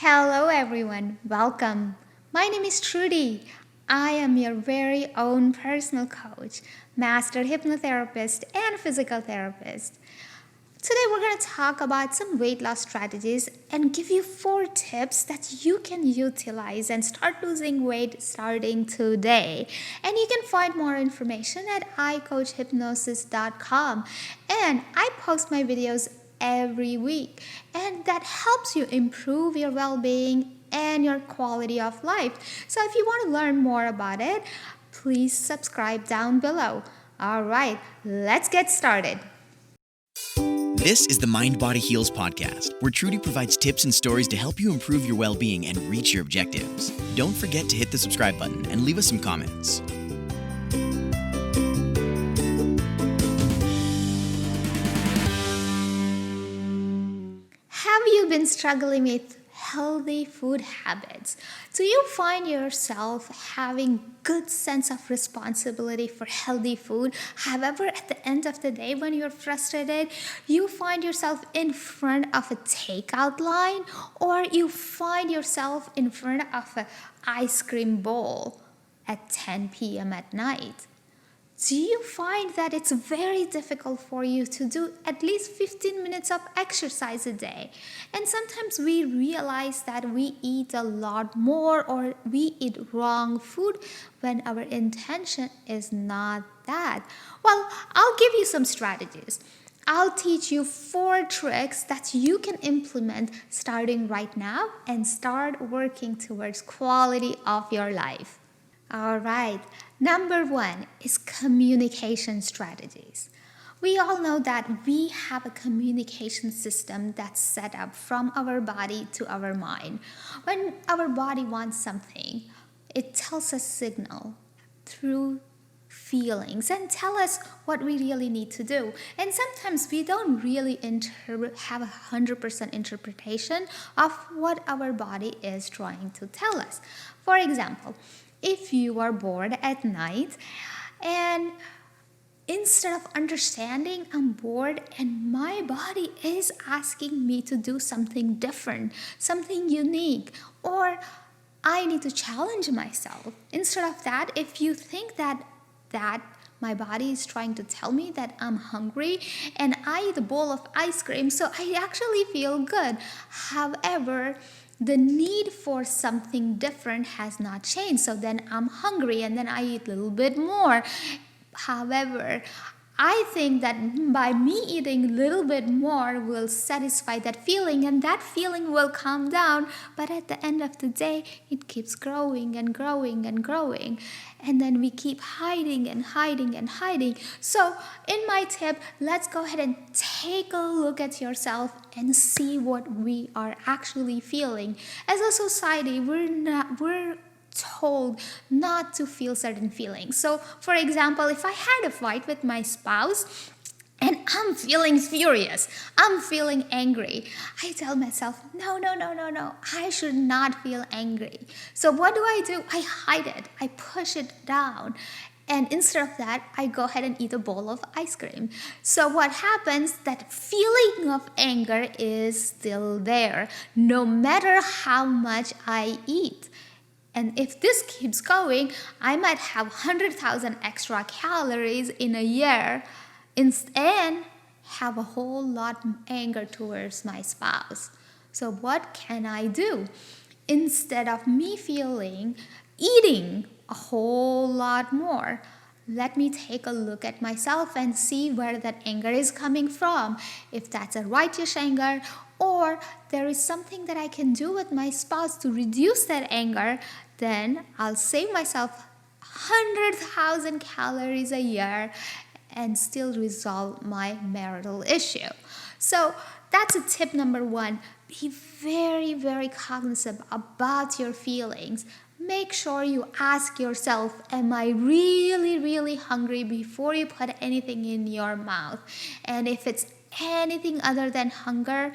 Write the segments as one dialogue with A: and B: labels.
A: Hello everyone, welcome. My name is Trudy. I am your very own personal coach, master hypnotherapist, and physical therapist. Today we're going to talk about some weight loss strategies and give you 4 tips that you can utilize and start losing weight starting today. And you can find more information at icoachhypnosis.com. And I post my videos every week, and that helps you improve your well-being and your quality of life. So if you want to learn more about it, please subscribe down below. All right, let's get started.
B: This is the Mind Body Heals podcast, where Trudy provides tips and stories to help you improve your well-being and reach your objectives. Don't forget to hit the subscribe button and leave us some comments.
A: Have you been struggling with healthy food habits? Do you find yourself having good sense of responsibility for healthy food? However, at the end of the day, when you're frustrated, you find yourself in front of a takeout line, or you find yourself in front of an ice cream bowl at 10 p.m. at night. Do you find that it's very difficult for you to do at least 15 minutes of exercise a day? And sometimes we realize that we eat a lot more or we eat wrong food when our intention is not that. Well, I'll give you some strategies. I'll teach you 4 tricks that you can implement starting right now and start working towards quality of your life. All right, number 1 is communication strategies. We all know that we have a communication system that's set up from our body to our mind. When our body wants something, it tells us signal through feelings and tell us what we really need to do. And sometimes we don't really have a 100% interpretation of what our body is trying to tell us. For example, if you are bored at night and instead of understanding I'm bored and my body is asking me to do something different, something unique, or I need to challenge myself. Instead of that, if you think that my body is trying to tell me that I'm hungry and I eat a bowl of ice cream, so I actually feel good. However, the need for something different has not changed. So then I'm hungry and then I eat a little bit more. However, I think that by me eating a little bit more will satisfy that feeling and that feeling will calm down. But at the end of the day, it keeps growing and growing and growing. And then we keep hiding and hiding and hiding. So in my tip, let's go ahead and take a look at yourself and see what we are actually feeling. As a society, we're told not to feel certain feelings. So, for example, if I had a fight with my spouse and I'm feeling furious, I'm feeling angry, I tell myself, no, I should not feel angry. So what do? I hide it, I push it down. And instead of that, I go ahead and eat a bowl of ice cream. So what happens, that feeling of anger is still there, no matter how much I eat. And if this keeps going, I might have 100,000 extra calories in a year and have a whole lot of anger towards my spouse. So what can I do? Instead of me eating a whole lot more, let me take a look at myself and see where that anger is coming from. If that's a righteous anger, or there is something that I can do with my spouse to reduce that anger, then I'll save myself 100,000 calories a year and still resolve my marital issue. So that's a tip number 1. Be very, very cognizant about your feelings. Make sure you ask yourself, am I really, really hungry before you put anything in your mouth? And if it's anything other than hunger,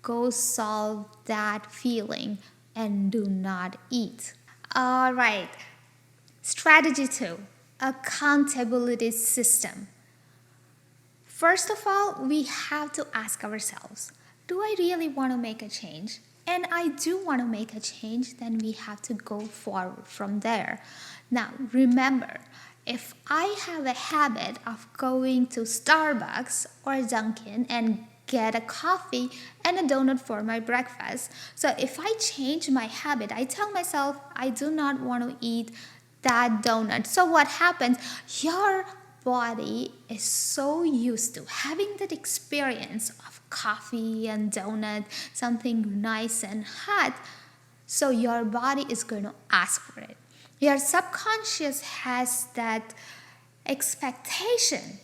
A: go solve that feeling and do not eat. All right. Strategy 2, accountability system. First of all, we have to ask ourselves, do I really want to make a change? and I do want to make a change, then we have to go forward from there. Now, remember, if I have a habit of going to Starbucks or Dunkin' and get a coffee and a donut for my breakfast, so if I change my habit, I tell myself I do not want to eat that donut. So what happens? Your body is so used to having that experience of coffee and donut, something nice and hot, so your body is going to ask for it. Your subconscious has that expectation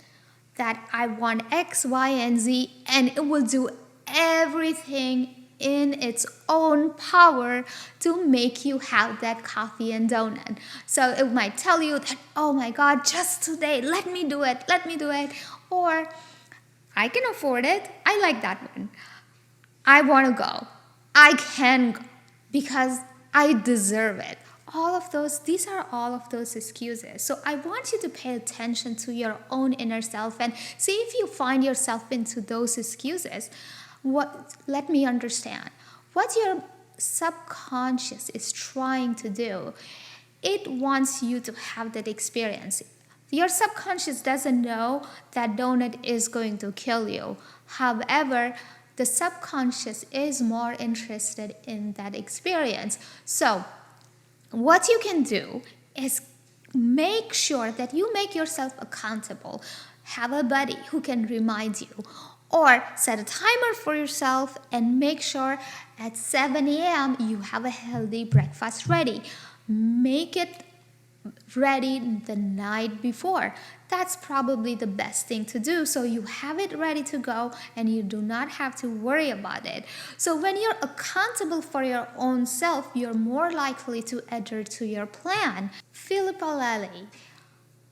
A: that I want X, Y, and Z, and it will do everything in its own power to make you have that coffee and donut. So it might tell you that, oh my God, just today, let me do it. Or I can afford it. I like that one. I want to go. I can go because I deserve it. These are all of those excuses. So I want you to pay attention to your own inner self and see if you find yourself into those excuses. Let me understand. What your subconscious is trying to do, it wants you to have that experience. Your subconscious doesn't know that donut is going to kill you. However, the subconscious is more interested in that experience. So, what you can do is make sure that you make yourself accountable. Have a buddy who can remind you. Or set a timer for yourself and make sure at 7 a.m. you have a healthy breakfast ready. Make it ready the night before. That's probably the best thing to do, so you have it ready to go and you do not have to worry about it. So when you're accountable for your own self, you're more likely to adhere to your plan. Philippa Lally,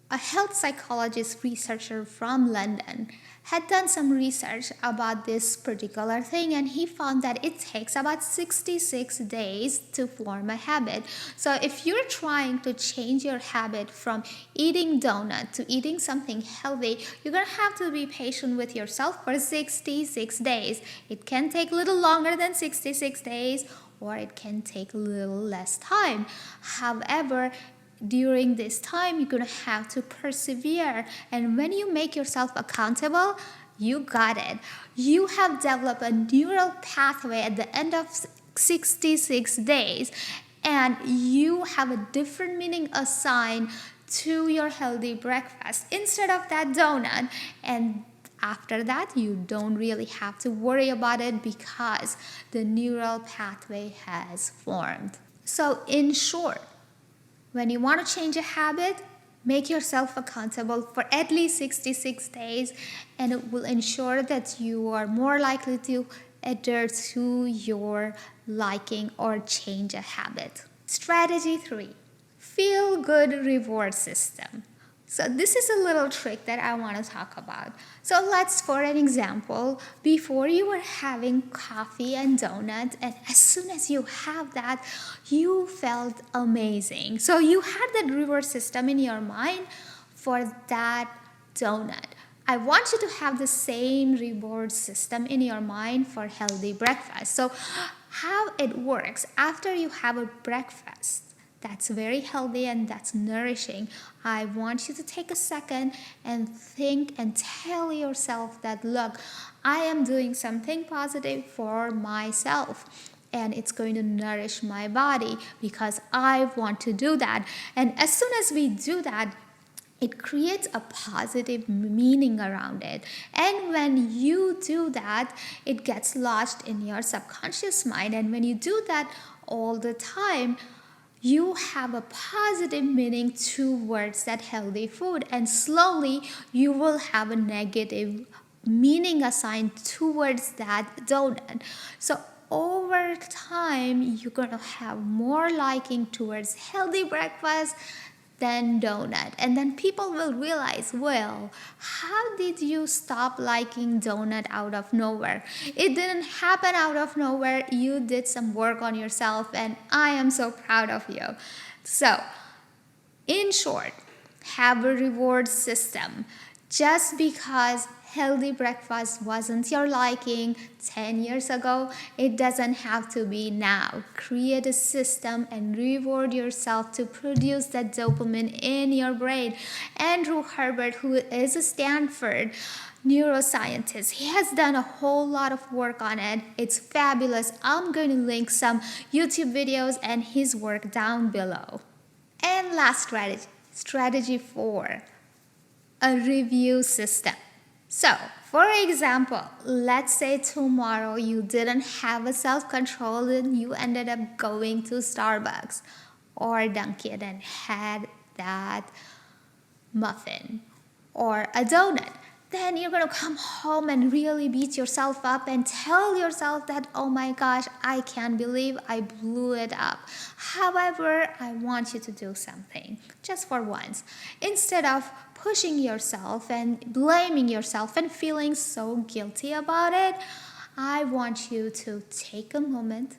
A: a health psychologist researcher from London, had done some research about this particular thing, and he found that it takes about 66 days to form a habit. So if you're trying to change your habit from eating donut to eating something healthy, you're going to have to be patient with yourself for 66 days. It can take a little longer than 66 days, or it can take a little less time. However, during this time, you're going to have to persevere. And when you make yourself accountable, you got it. You have developed a neural pathway at the end of 66 days, and you have a different meaning assigned to your healthy breakfast instead of that donut. And after that, you don't really have to worry about it because the neural pathway has formed. So in short, when you want to change a habit, make yourself accountable for at least 66 days, and it will ensure that you are more likely to adhere to your liking or change a habit. Strategy 3, feel good reward system. So this is a little trick that I want to talk about. So let's, for an example, before you were having coffee and donut, and as soon as you have that, you felt amazing. So you had that reward system in your mind for that donut. I want you to have the same reward system in your mind for healthy breakfast. So how it works, after you have a breakfast that's very healthy and that's nourishing, I want you to take a second and think and tell yourself that, look, I am doing something positive for myself, and it's going to nourish my body because I want to do that. And as soon as we do that, it creates a positive meaning around it. And when you do that, it gets lodged in your subconscious mind. And when you do that all the time, you have a positive meaning towards that healthy food, and slowly you will have a negative meaning assigned towards that donut. So over time, you're going to have more liking towards healthy breakfast than donut. And then people will realize, well, how did you stop liking donut out of nowhere? It didn't happen out of nowhere. You did some work on yourself, and I am so proud of you. So, in short, have a reward system. Just because healthy breakfast wasn't your liking 10 years ago, it doesn't have to be now. Create a system and reward yourself to produce that dopamine in your brain. Andrew Herbert, who is a Stanford neuroscientist, he has done a whole lot of work on it. It's fabulous. I'm going to link some YouTube videos and his work down below. And last strategy 4, a review system. So, for example, let's say tomorrow you didn't have a self-control and you ended up going to Starbucks or Dunkin' and had that muffin or a donut. Then you're going to come home and really beat yourself up and tell yourself that, oh my gosh, I can't believe I blew it up. However, I want you to do something just for once. Instead of pushing yourself and blaming yourself and feeling so guilty about it, I want you to take a moment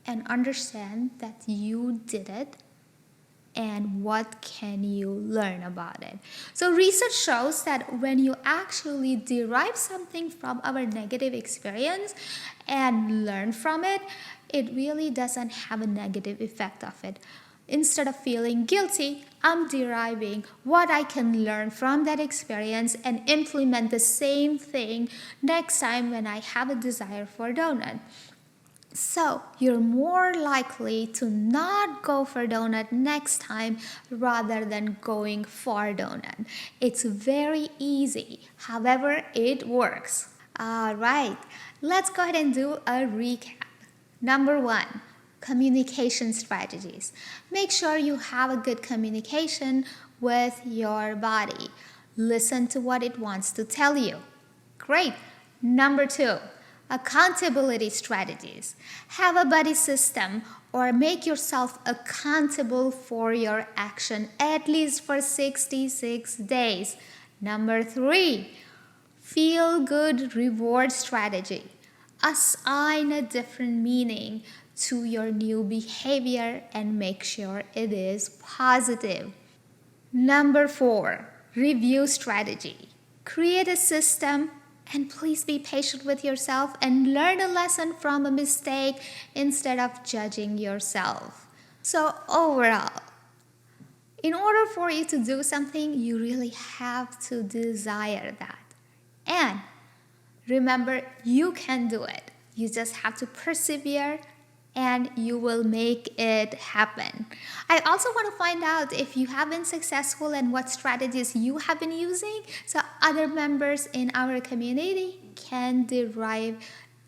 A: and understand that you did it. And what can you learn about it? So research shows that when you actually derive something from our negative experience and learn from it, it really doesn't have a negative effect of it. Instead of feeling guilty, I'm deriving what I can learn from that experience and implement the same thing next time when I have a desire for a donut. So you're more likely to not go for donut next time rather than going for donut. It's very easy. However, it works. All right, let's go ahead and do a recap. Number 1, communication strategies. Make sure you have a good communication with your body. Listen to what it wants to tell you. Great. Number 2, accountability strategies. Have a buddy system or make yourself accountable for your action at least for 66 days. Number 3, feel good reward strategy. Assign a different meaning to your new behavior and make sure it is positive. Number 4, review strategy. Create a system. And please be patient with yourself and learn a lesson from a mistake instead of judging yourself. So overall, in order for you to do something, you really have to desire that. And remember, you can do it. You just have to persevere and you will make it happen. I also want to find out if you have been successful and what strategies you have been using so other members in our community can derive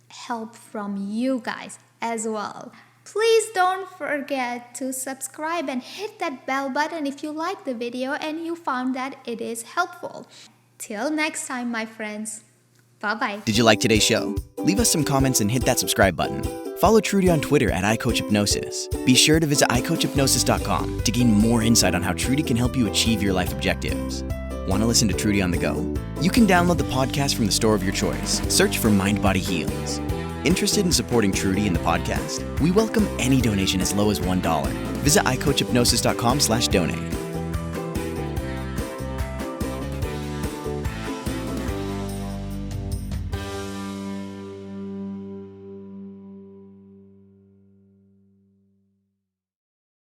A: help from you guys as well. Please don't forget to subscribe and hit that bell button if you like the video and you found that it is helpful. Till next time, my friends. Bye-bye.
B: Did you like today's show? Leave us some comments and hit that subscribe button. Follow Trudy on Twitter at icoachhypnosis. Be sure to visit icoachhypnosis.com to gain more insight on how Trudy can help you achieve your life objectives. Want to listen to Trudy on the go? You can download the podcast from the store of your choice. Search for Mind Body Heals. Interested in supporting Trudy and the podcast? We welcome any donation as low as $1. Visit icoachhypnosis.com/donate.